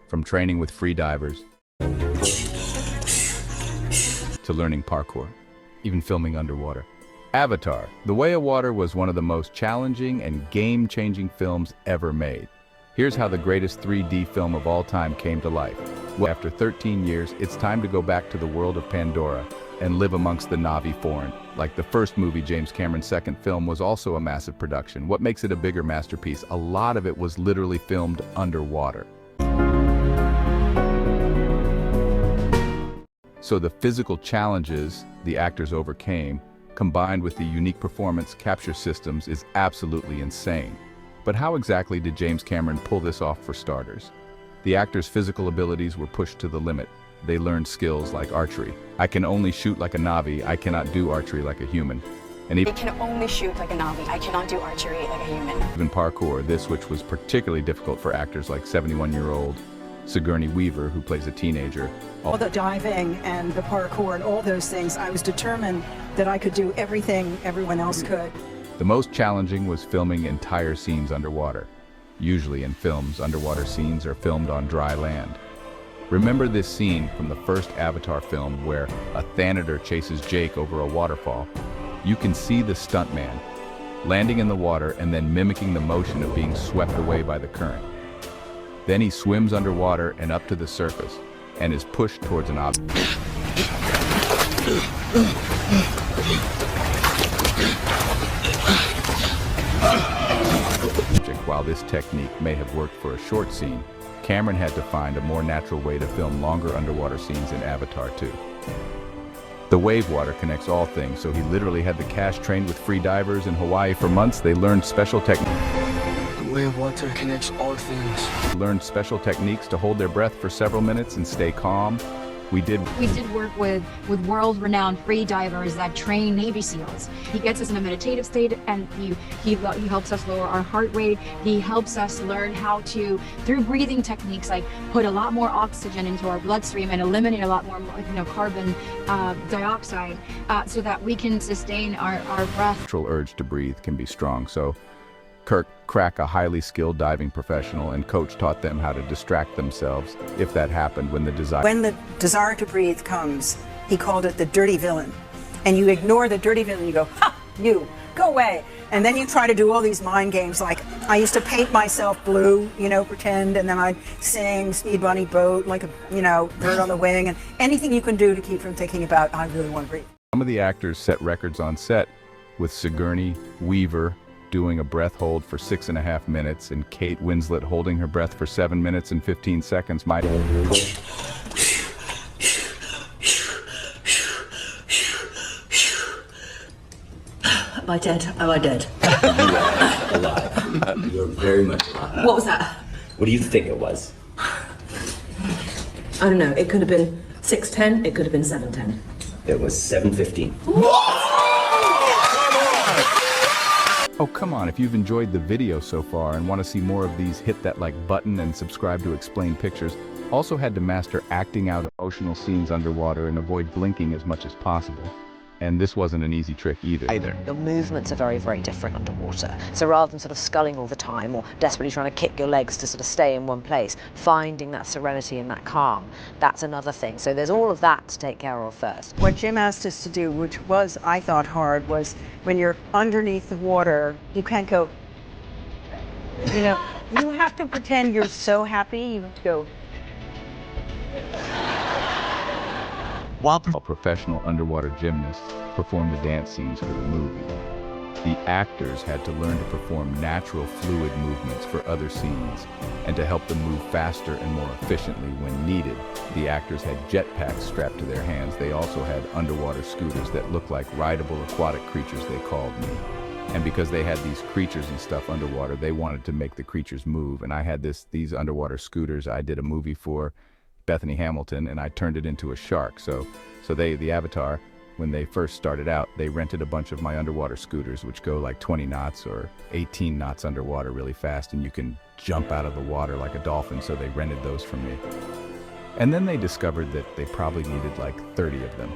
from training with free divers to learning parkour, even filming underwater. Avatar: The Way of Water was one of the most challenging and game-changing films ever made. Here's how the greatest 3D film of all time came to life. Well, after 13 years, it's time to go back to the world of Pandora and live amongst the Na'vi foreign. Like the first movie, James Cameron's second film was also a massive production. What makes it a bigger masterpiece? A lot of it was literally filmed underwater. So the physical challenges the actors overcame, combined with the unique performance capture systems, is absolutely insane. But how exactly did James Cameron pull this off for starters? The actors' physical abilities were pushed to the limit. They learned skills like archery. I can only shoot like a Na'vi, I cannot do archery like a human. And I can only shoot like a Na'vi, I cannot do archery like a human. Even parkour, this which was particularly difficult for actors like 71-year-old Sigourney Weaver, who plays a teenager. All the diving and the parkour and all those things, I was determined that I could do everything everyone else could. The most challenging was filming entire scenes underwater. Usually in films, underwater scenes are filmed on dry land. Remember this scene from the first Avatar film where a Thanator chases Jake over a waterfall? You can see the stuntman landing in the water and then mimicking the motion of being swept away by the current. Then he swims underwater and up to the surface and is pushed towards an object. While this technique may have worked for a short scene, Cameron had to find a more natural way to film longer underwater scenes in Avatar 2. The wave water connects all things, so he literally had the cast trained with free divers in Hawaii for months. They learned special techniques. The way of water connects all things. Learned special techniques to hold their breath for several minutes and stay calm. We did work with world-renowned free divers that train Navy SEALs. He gets us in a meditative state, and he helps us lower our heart rate. He helps us learn how to, through breathing techniques, like put a lot more oxygen into our bloodstream and eliminate a lot more, carbon dioxide, so that we can sustain our breath. Natural urge to breathe can be strong, so Kirk Crack, a highly skilled diving professional and coach, taught them how to distract themselves if that happened when the desire to breathe comes, he called it the dirty villain. And you ignore the dirty villain, you go, ha, you, go away. And then you try to do all these mind games, like I used to paint myself blue, pretend, and then I'd sing Speed Bunny Boat, like a, bird on the wing, and anything you can do to keep from thinking about, I really want to breathe. Some of the actors set records on set, with Sigourney Weaver doing a breath hold for 6.5 minutes and Kate Winslet holding her breath for 7 minutes and 15 seconds. Am I dead? Am I dead? You are alive. You're very much alive. What was that? What do you think it was? I don't know. It could have been 6:10. It could have been 7:10. It was 7:15. Oh, come on, if you've enjoyed the video so far and want to see more of these, hit that like button and subscribe to Explain Pictures. Also had to master acting out emotional scenes underwater and avoid blinking as much as possible. And this wasn't an easy trick either. Your movements are very, very different underwater. So rather than sort of sculling all the time or desperately trying to kick your legs to sort of stay in one place, finding that serenity and that calm, that's another thing. So there's all of that to take care of first. What Jim asked us to do, which was, I thought, hard, was when you're underneath the water, you can't go, you have to pretend you're so happy, you have to go. While professional underwater gymnasts performed the dance scenes for the movie, the actors had to learn to perform natural fluid movements for other scenes and to help them move faster and more efficiently when needed. The actors had jetpacks strapped to their hands. They also had underwater scooters that looked like rideable aquatic creatures, they called me. And because they had these creatures and stuff underwater, they wanted to make the creatures move. And I had these underwater scooters I did a movie for Bethany Hamilton, and I turned it into a shark. So the Avatar, when they first started out, they rented a bunch of my underwater scooters, which go like 20 knots or 18 knots underwater really fast, and you can jump out of the water like a dolphin, so they rented those from me. And then they discovered that they probably needed like 30 of them.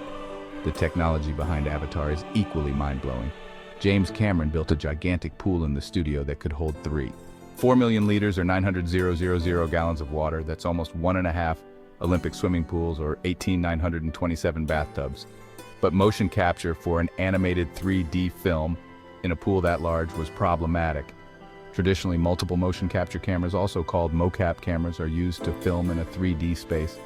The technology behind Avatar is equally mind-blowing. James Cameron built a gigantic pool in the studio that could hold 3. 4 million liters or 900,000 gallons of water, that's almost 1.5 Olympic swimming pools or 18,927 bathtubs. But motion capture for an animated 3D film in a pool that large was problematic. Traditionally, multiple motion capture cameras, also called mocap cameras, are used to film in a 3D space.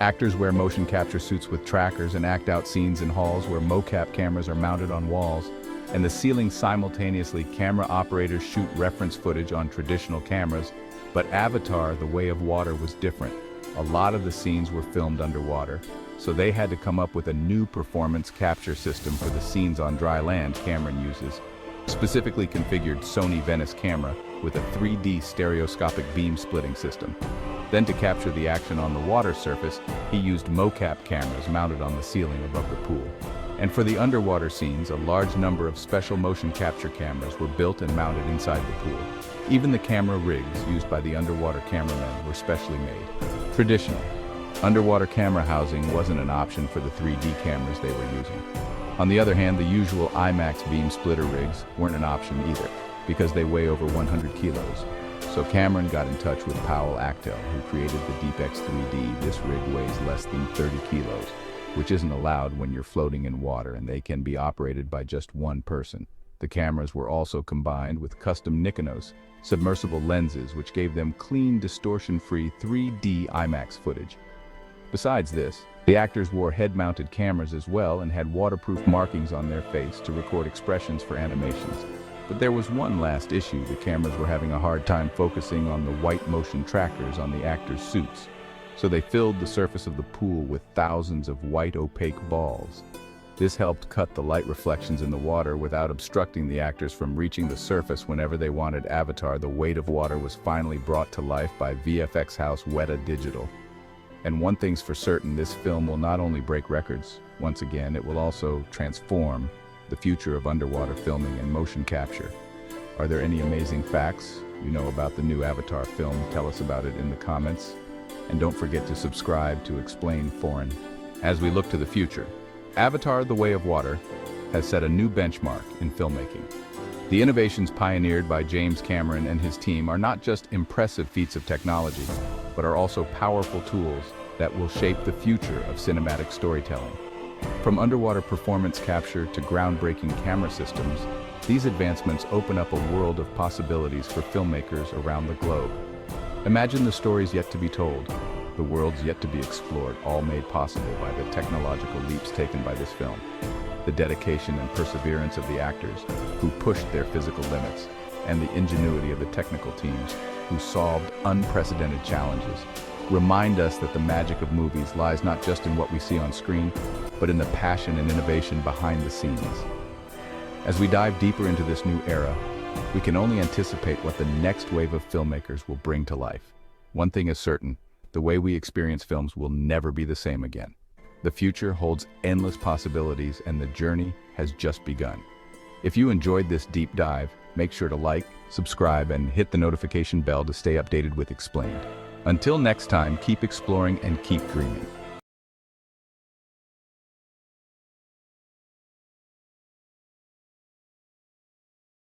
Actors wear motion capture suits with trackers and act out scenes in halls where mocap cameras are mounted on walls, and the ceiling simultaneously. Camera operators shoot reference footage on traditional cameras, but Avatar: The Way of Water was different. A lot of the scenes were filmed underwater, so they had to come up with a new performance capture system for the scenes on dry land. Cameron uses specifically configured Sony Venice camera with a 3D stereoscopic beam splitting system. Then to capture the action on the water surface, he used mocap cameras mounted on the ceiling above the pool. And for the underwater scenes, a large number of special motion capture cameras were built and mounted inside the pool. Even the camera rigs used by the underwater cameramen were specially made. Traditionally, underwater camera housing wasn't an option for the 3D cameras they were using. On the other hand, the usual IMAX beam splitter rigs weren't an option either, because they weigh over 100 kilos. So Cameron got in touch with Powell Actel, who created the DeepX 3D. This rig weighs less than 30 kilos, which isn't allowed when you're floating in water, and they can be operated by just one person. The cameras were also combined with custom Nikonos submersible lenses, which gave them clean, distortion-free 3D IMAX footage. Besides this, the actors wore head-mounted cameras as well and had waterproof markings on their face to record expressions for animations. But there was one last issue: the cameras were having a hard time focusing on the white motion trackers on the actors' suits. So they filled the surface of the pool with thousands of white opaque balls. This helped cut the light reflections in the water without obstructing the actors from reaching the surface whenever they wanted. Avatar: The Weight of Water was finally brought to life by VFX house Weta Digital. And one thing's for certain, this film will not only break records, once again, it will also transform the future of underwater filming and motion capture. Are there any amazing facts you know about the new Avatar film? Tell us about it in the comments. And don't forget to subscribe to Explain Foreign. As we look to the future, Avatar: The Way of Water has set a new benchmark in filmmaking. The innovations pioneered by James Cameron and his team are not just impressive feats of technology, but are also powerful tools that will shape the future of cinematic storytelling. From underwater performance capture to groundbreaking camera systems, these advancements open up a world of possibilities for filmmakers around the globe. Imagine the stories yet to be told, the worlds yet to be explored, all made possible by the technological leaps taken by this film. The dedication and perseverance of the actors who pushed their physical limits, and the ingenuity of the technical teams who solved unprecedented challenges remind us that the magic of movies lies not just in what we see on screen, but in the passion and innovation behind the scenes. As we dive deeper into this new era, we can only anticipate what the next wave of filmmakers will bring to life. One thing is certain: the way we experience films will never be the same again. The future holds endless possibilities, and the journey has just begun. If you enjoyed this deep dive, make sure to like, subscribe, and hit the notification bell to stay updated with Explained. Until next time, keep exploring and keep dreaming.